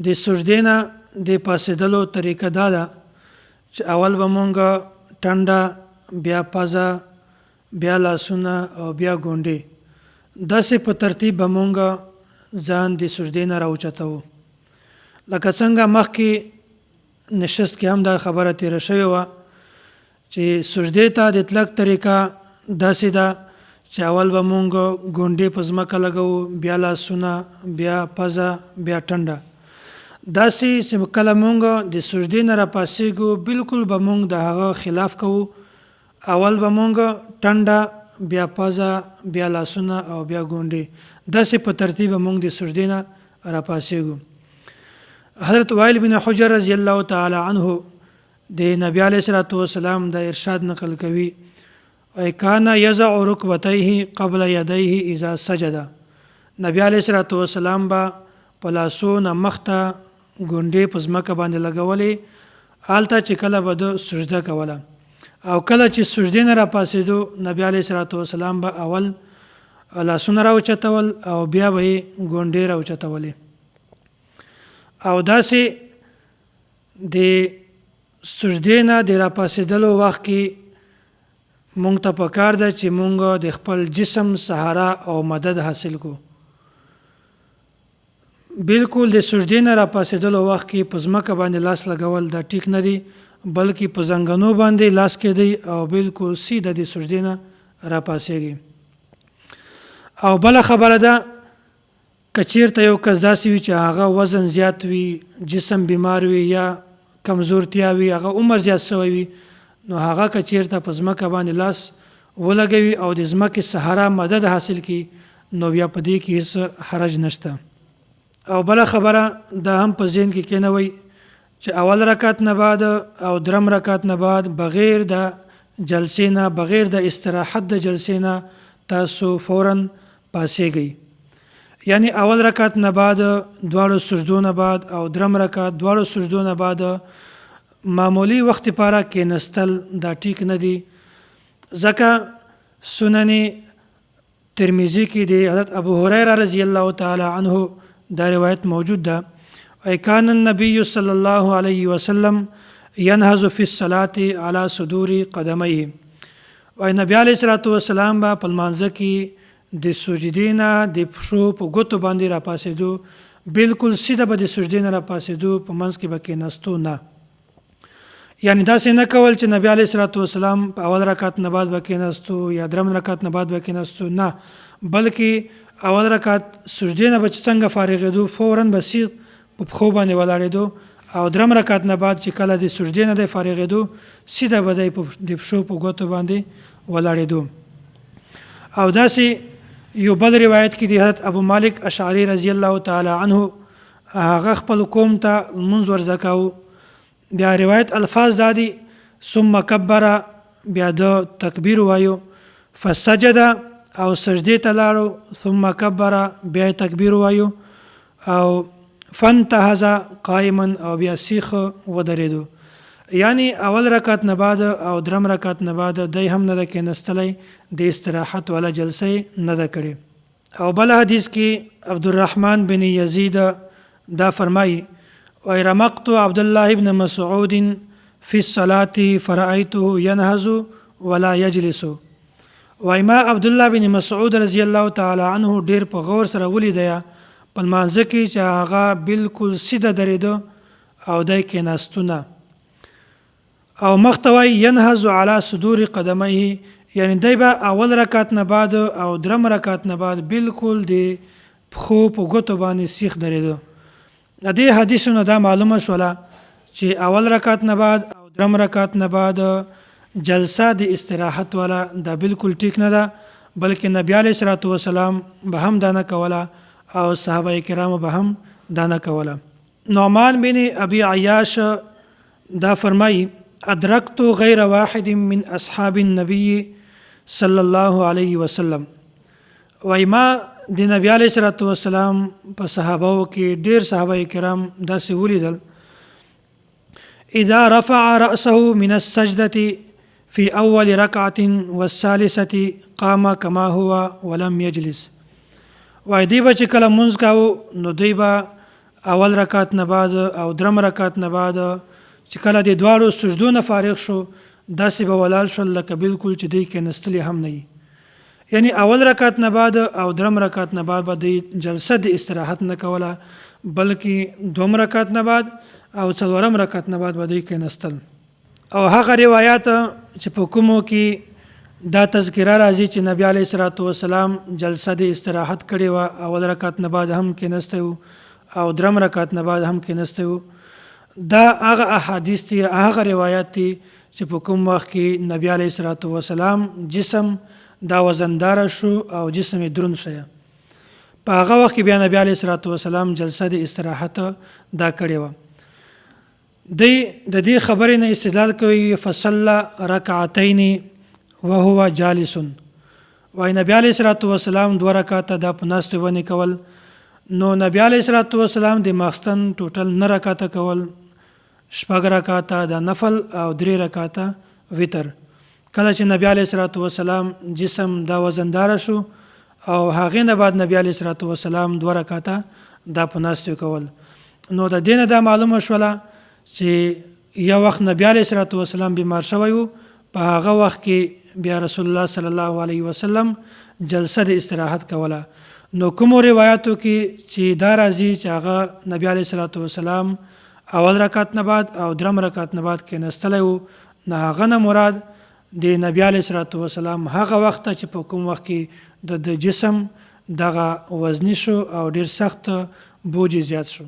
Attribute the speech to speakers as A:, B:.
A: د سجدې نه د پاسېدلو طریقه دا ده چې اول به مونږ ټنډه، بیا پزه، بیا لاسونه او بیا ګونډې، داسې په ترتیب به مونږ ځان د سجدې نه راوچتوو. لکه څنګه مخکې نشست کې هم دا خبره تېره شوې وه چې سجدې ته د تلک طریقه داسې ده چې اول به مونږ ګونډې په ځمکه لګوو، بیا لاسونه، بیا پزه، بیا ټنډه. داسې چې کله مونږ د سجدې نه راپاسېږو بلکل به مونږ د هغه خلاف کوو. اول به مونږ ټنډه، بیا پزه، بیا لاسونه او بیا ګونډې، داسې په ترتیب به مونږ د سجدې نه راپاسېږو. حضرت وائل بن حجر رضی الله تعالی عنه د نبی علیه الصلاة والسلام د ارشاد نقل کوي کان یضع رکبتیه قبل یدیه اذا سجد. نبی علیه الصلاة والسلام به په لاسو نه مخته ګونډې په ځمکه باندې لګولې هلته چې کله به د سجده کوله، او کله چې سجدې نه راپاسېدو نبی علیه الصلاة والسلام به اول لاسونه راوچتول او بیا به یې ګونډې راوچتولې. او داسې د سجدې نه د راپاسېدلو وخت کې مونږ ته پکار ده چې مونږ د خپل جسم سهاره او مدد حاصل کو. بلکل د سجدې نه راپاسېدلو وخت کې په ځمکه باندې لاس لګول دا ټیک نه دی، بلکې په زنګنو باندې لاس کېدی او بلکل سیده د سجدې نه راپاسېږي. او بله خبره ده که چیرته یو کس داسې وي چې هغه وزن زیات وي، جسم بیمار وي یا کمزورتیا وي، هغه عمر زیات شوی وي، نو هغه که چیرته په ځمکه باندې لاس ولګوي او د ځمکې سهاره مدد حاصل کړي نو بیا په دې کې هېڅ حرج نشته. او بله خبره دا هم په ذهن کې کېنوئ چې اول رکعت نه بعد او درم رکعت نه بعد بغیر د جلسې نه، بغیر د استراحت د جلسې نه تاسو فوراً پاسېږئ. یعنی اول رکعت نه بعد، دواړو سجدو نه بعد او درم رکعت دواړو سجدو نه بعد معمولی وخت لپاره کېنستل دا ټیک نه دي، ځکه سنن ترمذي کې د حضرت ابو هریره رضی الله تعالی عنه دا روایت موجود ده کان النبی صلی الله علیه وسلم ینهض فی الصلاة علی صدور قدمیه. وای نبی علیه الصلاة والسلام به په لمانځه کې د سجدې نه د پښو په ګوتو باندې راپاسېدو، بلکل سیده به د سجدې نه راپاسېدو، په منځ کې به کېناستو نه. یعنی داسې نه کول چې نبی علیه الصلاة والسلام په اول رکعت نه بعد به کېناستو یا درم رکعت نه بعد به کېناستو، نه، بلکې اول رکعت سجدې نه به چې څنګه فارغېدو فوراً به سیغ په پښو باندې ولاړېدو، او درم رکعت نه بعد چې کله د سجدې نه دی فارغېدو سیده به دی د پښو په ګوتو باندې ولاړېدو. او داسې یو بل روایت کې د حضرت ابو مالک اشعری رضی الله تعالی عنه هغه خپل قوم ته لمونځ ورزده کاوه. بیا روایت الفاظ دا دي ثم کبر، بیا د تکبیر وایو، فسجد او سجدې ته لاړو، ثم کبر بیا تکبیر وایو، او فانتهض قائما او بیا سیخ ودرېدو. یعنی اول رکعت نه بعد او درم رکعت نه بعد دی هم نه ده کېنستلی، د استراحت والا جلسه نه ده کړې. او بل حدیث کې عبدالرحمن بن یزید دا فرمایي وای رمقت عبد الله بن مسعود فی الصلاة فرأیته ینهض ولا یجلس. وای ما عبدالله بن مسعود رضی الله تعالی عنه ډیر په غور سره ولیدیا په لمانځه کې چې هغه بلکل سیده درېده او دی کېناستو نه، او مخته وای ینهض علی صدور قدمیه، یعنی دی به اول رکعت نه بعد او درم رکعت نه بعد بلکل د پښو په ګوتو باندې سیخ درېده. د دې حدیثونو دا معلومه شوله چې اول رکعت نه بعد او درم رکعت نه بعد جلسه د استراحت والا دا بلکل ټیک نه ده، بلکې نبی علیه الصلاة والسلام به هم دا نه کوله او صحابه کرامو به هم دا نه کوله. نعمان بن ابي عیاش دا فرمایي ادرکت غیر واحد من اصحاب النبی صلی الله علیه وسلم. وای ما د نبی علیه الصلاة والسلام په صحابهو کې ډیر صحابه کرام داسې ولیدل اذا رفع رأسه من السجدة في اول ركعة والثالثة قام كما هو ولم يجلس. وای دی به چې کله مونځ کاوه نو دی به اول رکعت نه بعد او درم رکعت نه بعد چې کله د دواړو سجدو نه فارغ شو داسې به ولاړ شول لکه بالکل چې دوی کېنستلي هم نه وي. یعنی اول رکعت نه بعد او درم رکعت نه بعد به دوی جلسه د استراحت نه کوله، بلکې دوم رکعت نه بعد او څلورم رکعت نه بعد به دوی کېنستل. او هغه روایات چې په کومو کې دا تذکره راځي چې نبی علیه الصلاۃ والسلام جلسه د استراحت کړې وه، اول رکعت نه بعد هم کېنستی و او درم رکعت نه بعد هم کېنستی و، دا هغه احادیث دي، هغه روایات دي چې په کوم وخت کې نبی علیه الصلاۃ والسلام جسم دا وزندار شو او جسم یې دروند شو، په هغه وخت کې بیا نبی علیه الصلاۃ والسلام جلسه د استراحت دا کړې وه. دی د دې خبرې نه استدلال کوي فصلى رکعتین وهو جالس، وای نبی علیه الصلاۃ والسلام 2 رکعاته دا په ناستې باندې کول. نو نبی علیه الصلاۃ والسلام د ماخستن ټوټل 9 رکعاته کول، 4 رکعاته د نفل او 3 رکعاته وتر. کله چې نبی علیه الصلاۃ والسلام جسم دا وزندار شو او هغې نه بعد نبی علیه الصلاۃ والسلام 2 رکعاته دا په ناستې کول. نو د دې نه دا معلومه شوله چې یو وخت نبی علیه الصلاۃ والسلام بیمار شوی و، په هغه وخت کې بیا رسول الله صلی الله علیه وسلم جلسه د استراحت کوله. نو کومو روایاتو کې چې دا راځي چې هغه نبی علیه الصلاۃ والسلام اول رکعت نه بعد او درم رکعت نه بعد کېنستلی و، نه هغه نه مراد د نبی علیه الصلاۃ والسلام هغه وخت چې په کوم وخت کې د جسم دغه وزنی شو او ډیر سخت بوج زیات شو.